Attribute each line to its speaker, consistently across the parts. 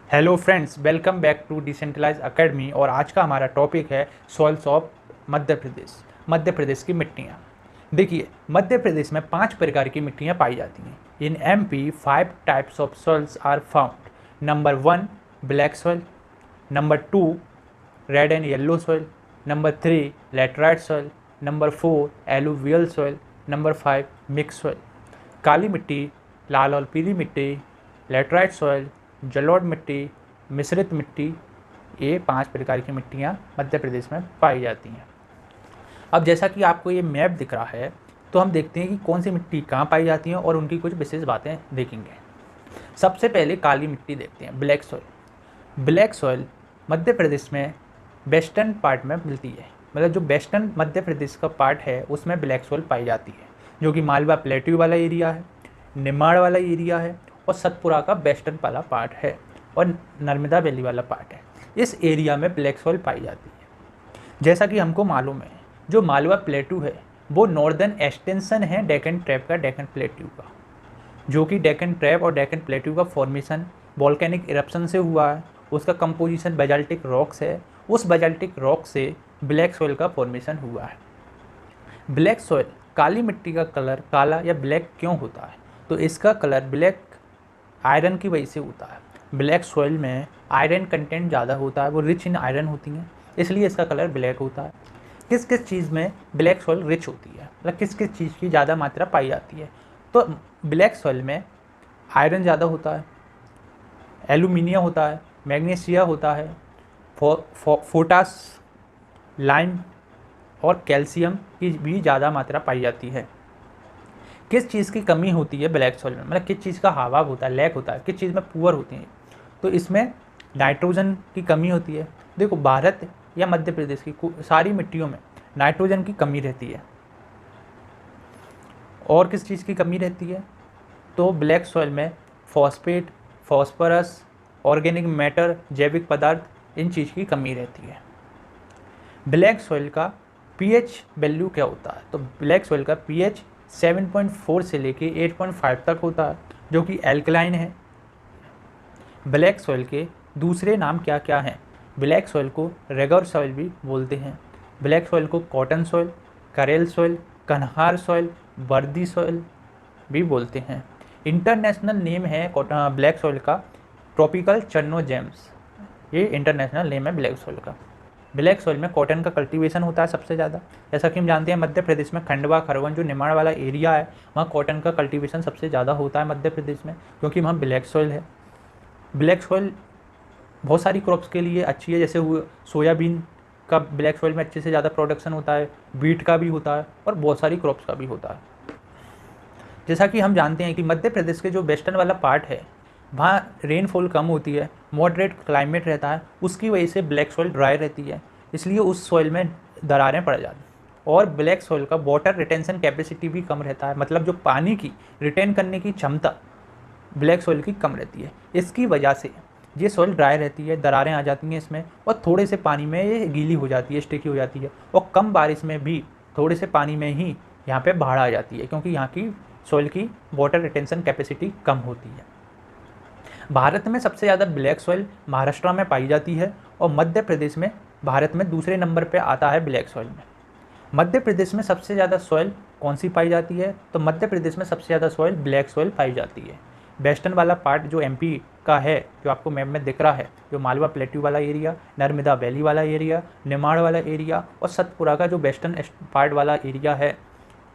Speaker 1: Hello friends, welcome back to Decentralize Academy. और आज का हमारा टॉपिक है सॉइल्स ऑफ मध्य प्रदेश। मध्य प्रदेश की मिट्टियाँ। देखिए, मध्य प्रदेश में 5 प्रकार की मिट्टियाँ पाई जाती हैं। In MP 5 types of soils are found. Number 1 black soil, number 2 red and yellow soil, number 3 laterite soil, number 4 alluvial soil, number 5 mix soil. काली मिट्टी, लाल और पीली मिट्टी, लेटराइट सॉइल, जलोढ़ मिट्टी, मिश्रित मिट्टी, ये 5 प्रकार की मिट्टियाँ मध्य प्रदेश में पाई जाती हैं। अब जैसा कि आपको ये मैप दिख रहा है, तो हम देखते हैं कि कौन सी मिट्टी कहाँ पाई जाती हैं और उनकी कुछ विशेष बातें देखेंगे। सबसे पहले काली मिट्टी देखते हैं, black soil. Black soil Madhya प्रदेश में वेस्टर्न पार्ट में मिलती है। मतलब जो वेस्टर्न मध्य प्रदेश का पार्ट है उसमें ब्लैक सॉइल पाई जाती है, जो कि मालवा प्लेट्यू वाला एरिया है, निमाड़ वाला एरिया है और सतपुरा का वेस्टर्न वाला पार्ट है और नर्मदा वैली वाला पार्ट है। इस एरिया में ब्लैक सॉइल पाई जाती है। जैसा कि हमको मालूम है, जो मालवा प्लेट्यू है वो नॉर्दर्न एक्सटेंशन है डेक्कन ट्रैप का, डेक्कन प्लेट्यू का, जो कि डेक्कन ट्रैप और डेक्कन प्लेट्यू का फॉर्मेशन वॉल्केनिक इरप्शन से हुआ है। उसका कंपोजिशन बेजाल्टिक रॉक्स है। उस बेजाल्टिक रॉक से ब्लैक सॉइल का फॉर्मेशन हुआ है। ब्लैक सॉइल, काली मिट्टी का कलर काला या ब्लैक क्यों होता है? तो इसका कलर ब्लैक आयरन की वजह से होता है। ब्लैक सॉइल में आयरन कंटेंट ज़्यादा होता है, वो रिच इन आयरन होती हैं, इसलिए इसका कलर ब्लैक होता है। किस किस चीज़ में ब्लैक सॉइल रिच होती है, मतलब किस किस चीज़ की ज़्यादा मात्रा पाई जाती है? तो ब्लैक सॉइल में आयरन ज़्यादा होता है, एल्यूमिनियम होता है, मैग्नीशिया होता है, पोटास, लाइम और कैल्शियम की भी ज़्यादा मात्रा पाई जाती है। किस चीज़ की कमी होती है ब्लैक सॉइल में, मतलब किस चीज़ का अभाव होता है, लैक होता है, किस चीज़ में पुअर होती है? तो इसमें नाइट्रोजन की कमी होती है। देखो, भारत या मध्य प्रदेश की सारी मिट्टियों में नाइट्रोजन की कमी रहती है। और किस चीज़ की कमी रहती है? तो ब्लैक सॉइल में फॉस्फेट, फॉस्फोरस, ऑर्गेनिक मैटर, जैविक पदार्थ, इन चीज़ की कमी रहती है। ब्लैक सॉइल का पीएच वैल्यू क्या होता है? तो ब्लैक सॉइल का पीएच 7.4 से लेके 8.5 तक होता है, जो कि एल्कलाइन है। ब्लैक सॉइल के दूसरे नाम क्या क्या हैं? ब्लैक सॉइल को रेगर सॉइल भी बोलते हैं। ब्लैक सॉइल को कॉटन सॉइल, करेल सॉइल, कन्हार सॉइल, वर्दी सॉइल भी बोलते हैं। इंटरनेशनल नेम है ब्लैक सॉइल का ट्रॉपिकल चन्नोजेम्स। ये इंटरनेशनल नेम है ब्लैक सॉइल का। ब्लैक सॉइल में कॉटन का कल्टीवेशन होता है सबसे ज़्यादा। जैसा कि हम जानते हैं, मध्य प्रदेश में खंडवा, खरगोन, जो निमाड़ वाला एरिया है, वहाँ कॉटन का कल्टीवेशन सबसे ज़्यादा होता है मध्य प्रदेश में, क्योंकि वहाँ ब्लैक सॉइल है। ब्लैक सॉइल बहुत सारी क्रॉप्स के लिए अच्छी है, जैसे सोयाबीन का ब्लैक सॉइल में अच्छे से ज़्यादा प्रोडक्शन होता है, बीट का भी होता है और बहुत सारी क्रॉप्स का भी होता है। जैसा कि हम जानते हैं कि मध्य प्रदेश के जो वेस्टर्न वाला पार्ट है, वहाँ रेनफॉल कम होती है, मॉडरेट क्लाइमेट रहता है, उसकी वजह से ब्लैक सॉइल ड्राई रहती है, इसलिए उस सॉइल में दरारें पड़ जाती हैं। और ब्लैक सॉइल का वाटर रिटेंशन कैपेसिटी भी कम रहता है, मतलब जो पानी की रिटेन करने की क्षमता ब्लैक सॉइल की कम रहती है। इसकी वजह से ये सॉइल ड्राई रहती है, दरारें आ जाती हैं इसमें, और थोड़े से पानी में ये गीली हो जाती है, स्टिकी हो जाती है, और कम बारिश में भी थोड़े से पानी में ही यहाँ पे बाढ़ आ जाती है, क्योंकि यहाँ की सॉइल की वाटर रिटेंशन कैपेसिटी कम होती है। भारत में सबसे ज़्यादा ब्लैक सॉइल महाराष्ट्र में पाई जाती है और मध्य प्रदेश में भारत में दूसरे नंबर पे आता है ब्लैक सॉइल में। मध्य प्रदेश में सबसे ज़्यादा सॉइल कौन सी पाई जाती है? तो मध्य प्रदेश में सबसे ज़्यादा सॉइल ब्लैक सॉइल पाई जाती है। वेस्टर्न वाला पार्ट जो एमपी का है, जो आपको मैप में दिख रहा है, जो मालवा प्लेट्यू वाला एरिया, नर्मदा वैली वाला एरिया, निमाड़ वाला एरिया और सतपुरा का जो वेस्टर्न पार्ट वाला एरिया है,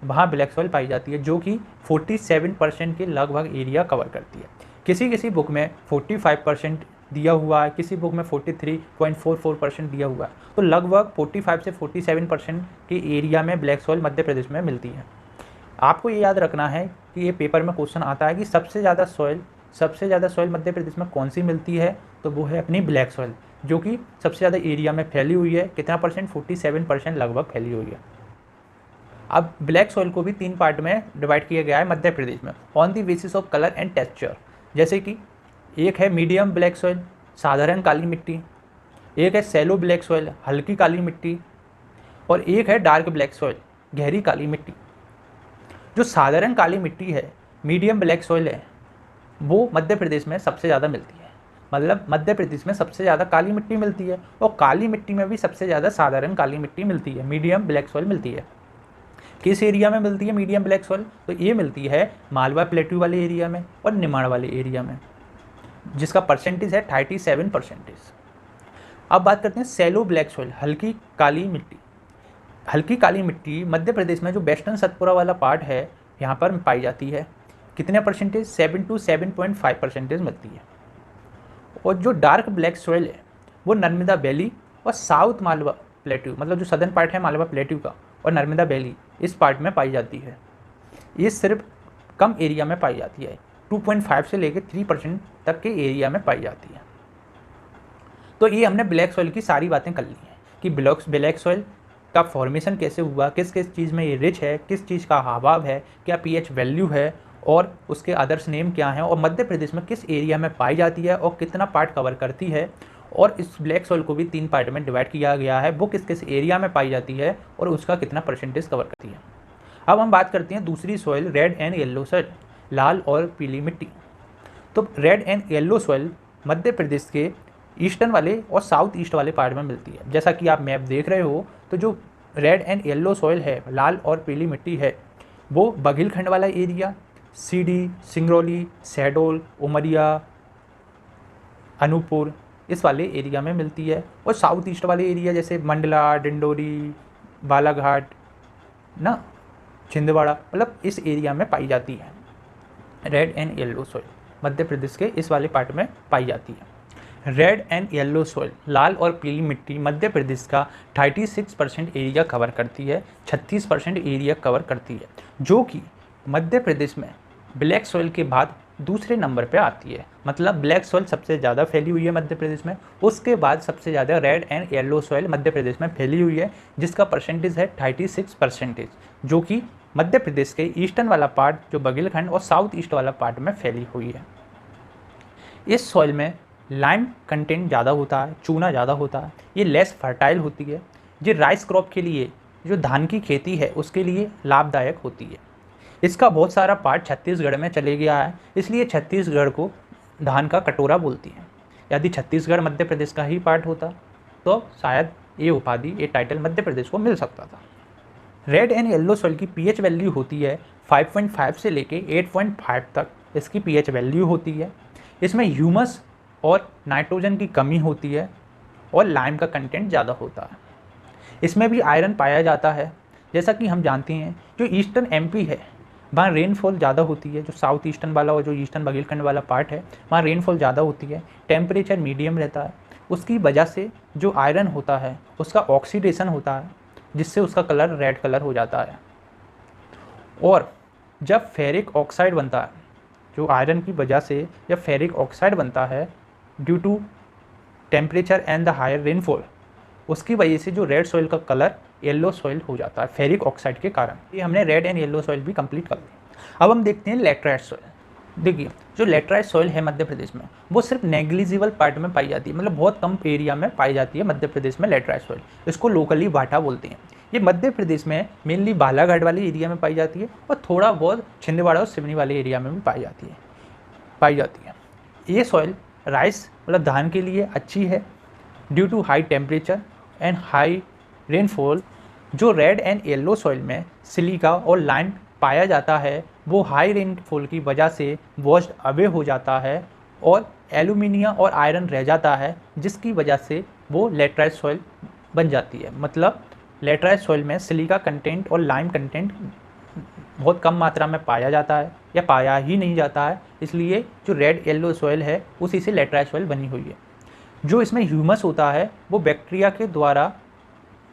Speaker 1: वहाँ ब्लैक सॉइल पाई जाती है, जो कि 47% के लगभग एरिया कवर करती है। किसी किसी बुक में 45% दिया हुआ है, किसी बुक में 43.44% दिया हुआ है, तो लगभग 45 से 47% के एरिया में ब्लैक सॉइल मध्य प्रदेश में मिलती है। आपको ये याद रखना है कि ये पेपर में क्वेश्चन आता है कि सबसे ज़्यादा सॉइल मध्य प्रदेश में कौन सी मिलती है? तो वो है अपनी ब्लैक सॉइल, जो कि सबसे ज़्यादा एरिया में फैली हुई है। कितना परसेंट? 47% लगभग फैली हुई है। अब ब्लैक सॉइल को भी 3 पार्ट में डिवाइड किया गया है मध्य प्रदेश में, on the basis of colour and texture. जैसे कि एक है मीडियम ब्लैक सॉइल, साधारण काली मिट्टी, एक है सैलो ब्लैक सॉइल, हल्की काली मिट्टी, और एक है डार्क ब्लैक सॉइल, गहरी काली मिट्टी। जो साधारण काली मिट्टी है, मीडियम ब्लैक सॉइल है, वो मध्य प्रदेश में सबसे ज़्यादा मिलती है। मतलब मध्य प्रदेश में सबसे ज़्यादा काली मिट्टी मिलती है, और काली मिट्टी में भी सबसे ज़्यादा साधारण काली मिट्टी मिलती है, मीडियम ब्लैक सॉइल मिलती है। किस एरिया में मिलती है मीडियम ब्लैक सॉइल? तो ये मिलती है मालवा प्लेट्यू वाले एरिया में और निमाड़ वाले एरिया में, जिसका परसेंटेज है 37%। अब बात करते हैं सेलो ब्लैक सॉइल, हल्की काली मिट्टी। हल्की काली मिट्टी मध्य प्रदेश में जो वेस्टर्न सतपुरा वाला पार्ट है यहाँ पर पाई जाती है। कितने परसेंटेज? 7 to 7.5% मिलती है। और जो डार्क ब्लैक सॉइल है वो नर्मदा वैली और साउथ मालवा प्लेट्यू, मतलब जो सदर्न पार्ट है मालवा प्लेट्यू का और नर्मदा वैली, इस पार्ट में पाई जाती है। ये सिर्फ कम एरिया में पाई जाती है, 2.5 से लेकर 3% तक के एरिया में पाई जाती है। तो ये हमने ब्लैक सॉइल की सारी बातें कर ली हैं कि ब्लैक सॉइल का फॉर्मेशन कैसे हुआ, किस किस चीज़ में ये रिच है, किस चीज़ का अभाव है, क्या पीएच वैल्यू है, और उसके अदर्स नेम क्या हैं, और मध्य प्रदेश में किस एरिया में पाई जाती है और कितना पार्ट कवर करती है। और इस ब्लैक सॉइल को भी 3 पार्ट में डिवाइड किया गया है, वो किस किस एरिया में पाई जाती है और उसका कितना परसेंटेज कवर करती है। अब हम बात करते हैं दूसरी soil, red and yellow soil, लाल और पीली मिट्टी। तो red and yellow soil Madhya Pradesh के ईस्टर्न वाले और साउथ ईस्ट वाले पार्ट में मिलती है। जैसा कि आप मैप देख रहे हो, तो जो रेड एंड येलो सॉइल है, लाल और पीली मिट्टी है, वो बघेलखंड वाला एरिया, सीडी, सिंगरौली, शहडोल, उमरिया, अनूपपुर, इस वाले एरिया में मिलती है। और साउथ ईस्ट वाले एरिया जैसे मंडला, डिंडोरी, बालाघाट ना, छिंदवाड़ा, मतलब इस एरिया में पाई जाती है। Red and yellow soil Madhya Pradesh के इस वाले पार्ट में पाई जाती है। रेड एंड येलो सॉइल, लाल और पीली मिट्टी मध्य प्रदेश का 36% एरिया कवर करती है, 36% एरिया कवर करती है, जो कि मध्य प्रदेश में ब्लैक सॉइल के बाद दूसरे नंबर पे आती है। मतलब ब्लैक सॉइल सबसे ज़्यादा फैली हुई है मध्य प्रदेश में, उसके बाद सबसे ज़्यादा red and yellow soil Madhya प्रदेश में फैली हुई है, जिसका परसेंटेज है 36%, जो कि मध्य प्रदेश के ईस्टर्न वाला पार्ट जो बघेलखंड और साउथ ईस्ट वाला पार्ट में फैली हुई है। इस सॉइल में लाइम कंटेंट ज़्यादा होता है, चूना ज़्यादा होता है, ये लेस फर्टाइल होती है, ये राइस क्रॉप के लिए, जो धान की खेती है उसके लिए लाभदायक होती है। इसका बहुत सारा पार्ट छत्तीसगढ़ में चले गया है, इसलिए छत्तीसगढ़ को धान का कटोरा बोलती है। यदि छत्तीसगढ़ मध्य प्रदेश का ही पार्ट होता तो शायद ये उपाधि, ये टाइटल मध्य प्रदेश को मिल सकता था। रेड एंड येलो सॉइल की पीएच वैल्यू होती है 5.5 से लेके 8.5 तक इसकी पीएच वैल्यू होती है। इसमें ह्यूमस और नाइट्रोजन की कमी होती है और लाइम का कंटेंट ज़्यादा होता है। इसमें भी आयरन पाया जाता है। जैसा कि हम जानते हैं जो ईस्टर्न एमपी है वहाँ रेनफॉल ज़्यादा होती है, जो साउथ ईस्टर्न वाला और जो ईस्टर्न बघेलखंड वाला पार्ट है वहाँ रेनफॉल ज़्यादा होती है, टेम्परेचर मीडियम रहता है, उसकी वजह से जो आयरन होता है उसका ऑक्सीडेशन होता है, जिससे उसका कलर रेड कलर हो जाता है। और जब फेरिक ऑक्साइड बनता है, जो आयरन की वजह से जब फेरिक ऑक्साइड बनता है due to temperature and the higher rainfall, उसकी वजह से जो रेड सॉइल का कलर येलो सॉइल हो जाता है फेरिक ऑक्साइड के कारण। ये हमने रेड एंड येलो सॉइल भी कंप्लीट कर दी। अब हम देखते हैं लैटराइट सॉइल। देखिए जो लैटराइट सॉइल है मध्य प्रदेश में वो सिर्फ नेग्लिजिबल पार्ट में पाई जाती है, मतलब बहुत कम एरिया में पाई जाती है मध्य प्रदेश में लैटराइट सॉइल। इसको लोकली भाटा बोलते हैं। ये मध्य प्रदेश में मेनली बालाघाट वाले एरिया में पाई जाती है और थोड़ा बहुत छिंदवाड़ा और सिवनी वाले एरिया में भी पाई जाती है। ये सॉइल राइस मतलब धान के लिए अच्छी है due to high temperature and high rainfall. जो रेड एंड येलो सॉइल में सिलिका और लाइम पाया जाता है वो हाई रेनफॉल की वजह से वॉश्ड अवे हो जाता है और एल्यूमिनियम और आयरन रह जाता है, जिसकी वजह से वो लैटराइट सॉइल बन जाती है। मतलब लैटराइट सॉइल में सिलिका कंटेंट और लाइम कंटेंट बहुत कम मात्रा में पाया जाता है या पाया ही नहीं जाता है, इसलिए जो रेड येलो सॉइल है उसी से लैटराइट सॉइल बनी हुई है। जो इसमें ह्यूमस होता है वो बैक्टीरिया के द्वारा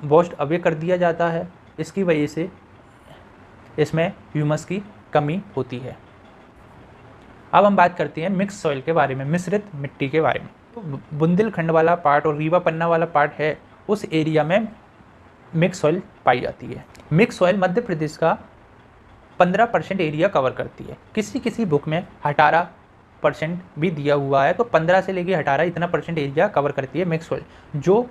Speaker 1: वॉश्ड अवे कर दिया जाता है, इसकी वजह से इसमें ह्यूमस की कमी होती है। अब हम बात करते हैं मिक्स सॉइल के बारे में, मिश्रित मिट्टी के बारे में। तो बुंदेलखंड वाला पार्ट और रीवा पन्ना वाला पार्ट है, उस एरिया में मिक्स सॉइल पाई जाती है। मिक्स सॉइल मध्य प्रदेश का 15% एरिया कवर करती है। किसी बुक में 18% भी दिया हुआ है, तो 15 से लेकर 18 इतना % एरिया कवर करती है मिक्स सॉइल, जो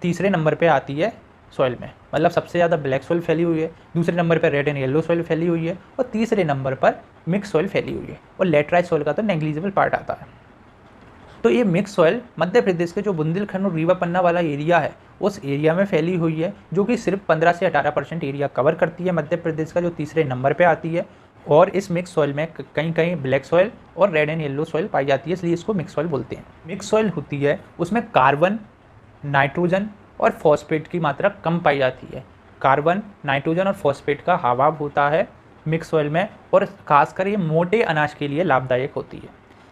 Speaker 1: तीसरे नंबर पे आती है सॉइल में। मतलब सबसे ज़्यादा ब्लैक सॉइल फैली हुई है, दूसरे नंबर पर रेड एंड येलो सॉइल फैली हुई है और तीसरे नंबर पर मिक्स सॉइल फैली हुई है। और लैटराइट सॉइल का तो नेग्लिजिबल पार्ट आता है। तो ये मिक्स सॉइल मध्य प्रदेश के जो बुंदेलखंड और रीवा पन्ना वाला एरिया है उस एरिया में फैली हुई है, जो कि सिर्फ 15 से 18% एरिया कवर करती है मध्य प्रदेश का, जो तीसरे नंबर पे आती है। और इस मिक्स सॉइल में कहीं कहीं ब्लैक सॉइल और रेड एंड येलो सॉइल पाई जाती है, इसलिए इसको मिक्स सॉइल बोलते हैं। मिक्स सॉइल होती है उसमें कार्बन, नाइट्रोजन और फॉस्फेट की मात्रा कम पाई जाती है। कार्बन, नाइट्रोजन और फॉस्फेट का अभाव होता है मिक्स सॉइल में, और खासकर ये मोटे अनाज के लिए लाभदायक होती है,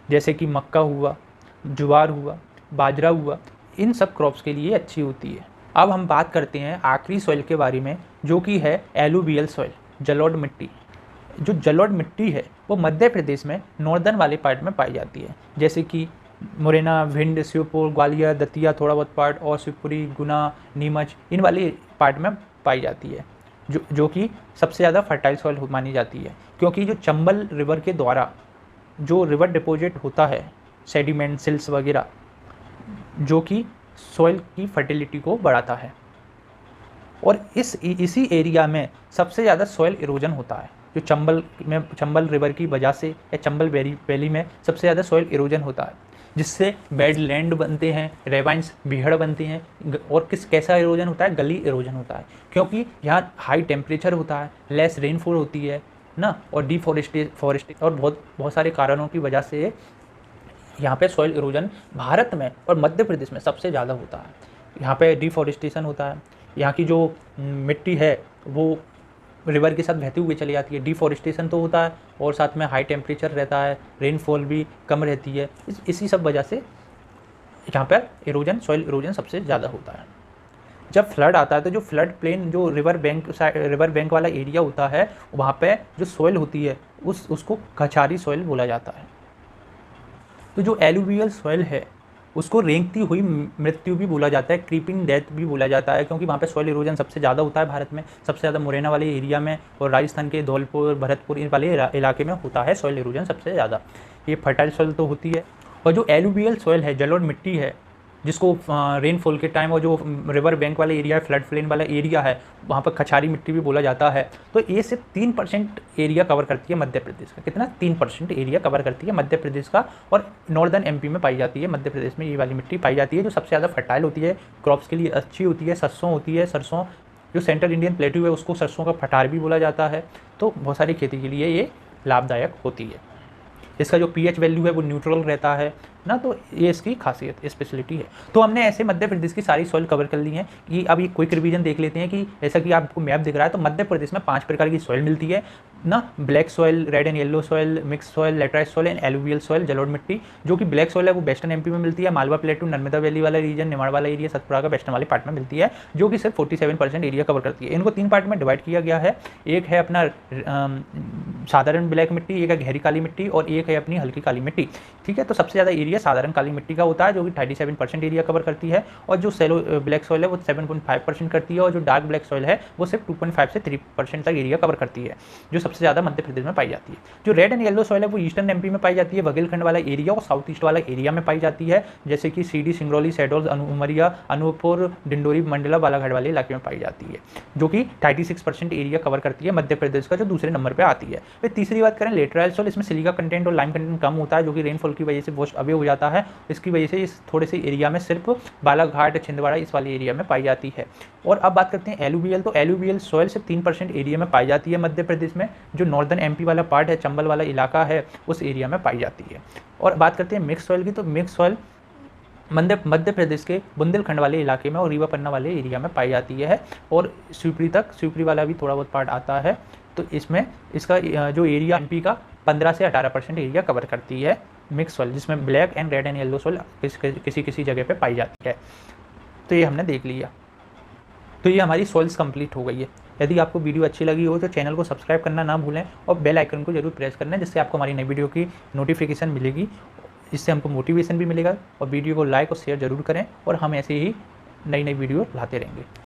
Speaker 1: जैसे कि मक्का हुआ, ज्वार हुआ, बाजरा हुआ, इन सब क्रॉप्स के लिए अच्छी होती है। अब हम बात करते हैं आखिरी सॉइल के बारे में, जो कि है एलुवियल सॉइल, जलोढ़ मिट्टी। जो जलोढ़ मिट्टी है वो मध्य प्रदेश में नॉर्दर्न वाले पार्ट में पाई जाती है, जैसे कि मुरैना, भिंड, श्योपुर, ग्वालियर, दतिया थोड़ा बहुत पार्ट, और शिवपुरी, गुना, नीमच, इन वाले पार्ट में पाई जाती है, जो कि सबसे ज़्यादा फर्टाइल सॉइल मानी जाती है, क्योंकि जो चंबल रिवर के द्वारा जो रिवर डिपॉजिट होता है सेडिमेंट, सिल्स वगैरह, जो कि सॉइल की फर्टिलिटी को बढ़ाता है। और इसी एरिया में सबसे ज़्यादा सॉइल इरोजन होता है, जो चंबल रिवर की वजह से या चंबल वैली में सबसे ज़्यादा सॉइल इरोजन होता है, जिससे बेड लैंड बनते हैं, रेवाइंस, बीहड़ बनते हैं। और कैसा इरोजन होता है? गली इरोजन होता है, क्योंकि यहाँ हाई टेम्परेचर होता है, लेस रेनफॉल होती है ना, और डिफॉरेस्टेशन और बहुत सारे कारणों की वजह से यहाँ पे सॉइल इरोजन भारत में और मध्य प्रदेश में सबसे ज़्यादा होता है। यहाँ पे डिफॉरेस्टेशन होता है, यहाँ की जो मिट्टी है वो रिवर के साथ बहती हुई चली जाती है, डिफॉरेस्टेशन तो होता है, और साथ में हाई टेम्परेचर रहता है, रेनफॉल भी कम रहती है। इसी सब वजह से यहाँ पर सॉइल इरोजन सबसे ज़्यादा होता है। जब फ्लड आता है तो जो फ्लड प्लेन, जो रिवर बैंक वाला एरिया होता है, वहाँ पे जो सॉइल होती है उसको कछारी सॉइल बोला जाता है। तो जो एलुवियल सॉइल है उसको रेंगती हुई मृत्यु भी बोला जाता है, क्रीपिंग डेथ भी बोला जाता है, क्योंकि वहाँ पे सॉइल इरोजन सबसे ज़्यादा होता है भारत में, सबसे ज़्यादा मुरैना वाले एरिया में, और राजस्थान के धौलपुर, भरतपुर, इन वाले इलाके में होता है सॉइल इरोजन सबसे ज़्यादा। ये फर्टाइल सॉइल तो होती है। और जो एलुवियल सॉइल है, जलोढ़ मिट्टी है, जिसको रेनफॉल के टाइम और जो रिवर बैंक वाला एरिया है, फ्लड प्लेन वाला एरिया है, वहाँ पर कछारी मिट्टी भी बोला जाता है। तो ये सिर्फ 3% एरिया कवर करती है मध्य प्रदेश का। कितना? 3% एरिया कवर करती है मध्य प्रदेश का, और नॉर्दर्न एमपी में पाई जाती है। मध्य प्रदेश में ये वाली मिट्टी पाई जाती है, जो सबसे ज़्यादा फर्टाइल होती है, क्रॉप्स के लिए अच्छी होती है। सरसों होती है, सरसों जो सेंट्रल इंडियन प्लेट्यू है उसको सरसों का फटार भी बोला जाता है। तो बहुत सारी खेती के लिए ये लाभदायक होती है। इसका जो पीएच वैल्यू है वो न्यूट्रल रहता है ना, तो ये इसकी खासियत, स्पेशलिटी है। तो हमने ऐसे मध्य प्रदेश की सारी सॉइल कवर कर ली है कि अब ये क्विक रिवीजन देख लेते हैं कि जैसा कि आपको मैप दिख रहा है, तो मध्य प्रदेश में 5 प्रकार की सॉइल मिलती है ना, black soil, red and yellow soil, mix soil, laterite soil and alluvial soil, जलोढ़ मिट्टी। जो कि ब्लैक सॉइल है वो वेस्टर्न एमपी में मिलती है, मालवा प्लेटू, नर्मदा वैली वाला रीजन, निमाड़ वाला एरिया, सतपुड़ा का वेस्टर्न वाले पार्ट में मिलती है, जो कि सिर्फ 47% एरिया कवर करती है। इनको 3 पार्ट में डिवाइड किया गया है। एक है अपना साधारण ब्लैक मिट्टी, एक है गहरी काली मिट्टी, और एक है अपनी हल्की काली मिट्टी। ठीक है, तो सबसे ज़्यादा एरिया साधारण काली मिट्टी का होता है, जो कि 37% एरिया कवर करती है, और जो सेलो ब्लैक सॉइल है वो 7.5% करती है, और जो डार्क ब्लैक सॉइल है वो सिर्फ 2.5 से 3% तक एरिया कवर करती है, जो सबसे ज़्यादा मध्य प्रदेश में पाई जाती है। जो रेड एंड येलो सॉइल है वो ईस्टर्न एमपी में पाई जाती है, बघेलखंड वाला एरिया और साउथ ईस्ट वाला एरिया में पाई जाती है, जैसे कि सीडी, सिंगरौली, शहडोल, उमरिया, अनूपपुर, डिंडोरी, मंडला, बालाघाट वाले इलाके में पाई जाती है, जो कि 36% एरिया कवर करती है मध्य प्रदेश का, जो दूसरे नंबर पर आती है। फिर तीसरी बात करें लेटराइट सॉइल, इसमें सिलिका कंटेंट और लाइम कंटेंट कम होता है, जो कि रेनफॉल की वजह से वॉश अवे हो जाता है। इसकी वजह से इस थोड़े से एरिया में सिर्फ बालाघाट, छिंदवाड़ा, इस वाले एरिया में पाई जाती है। और अब बात करते हैं एलुवियल, तो एलुवियल सॉइल सिर्फ 3% एरिया में पाई जाती है मध्य प्रदेश में, जो नॉर्दर्न एमपी वाला पार्ट है, चंबल वाला इलाका है, उस एरिया में पाई जाती है। और बात करते हैं मिक्स सॉइल की, तो मिक्स सॉइल मध्य प्रदेश के बुंदेलखंड वाले इलाके में और रीवा पन्ना वाले एरिया में पाई जाती है, और शिवपुरी वाला भी थोड़ा बहुत पार्ट आता है। तो इसमें इसका जो एरिया एमपी का 15 से 18% एरिया कवर करती है मिक्स सॉइल, जिसमें black and red and yellow soil किसी जगह पे पाई जाती है। तो ये हमने देख लिया। तो ये हमारी सॉइल्स कंप्लीट हो गई है। यदि आपको वीडियो अच्छी लगी हो तो चैनल को सब्सक्राइब करना ना भूलें, और बेल आइकन को जरूर प्रेस करना, जिससे आपको हमारी नई वीडियो की नोटिफिकेशन मिलेगी। इससे हमको मोटिवेशन भी मिलेगा, और वीडियो को लाइक और शेयर जरूर करें, और हम ऐसे ही नई वीडियो लाते रहेंगे।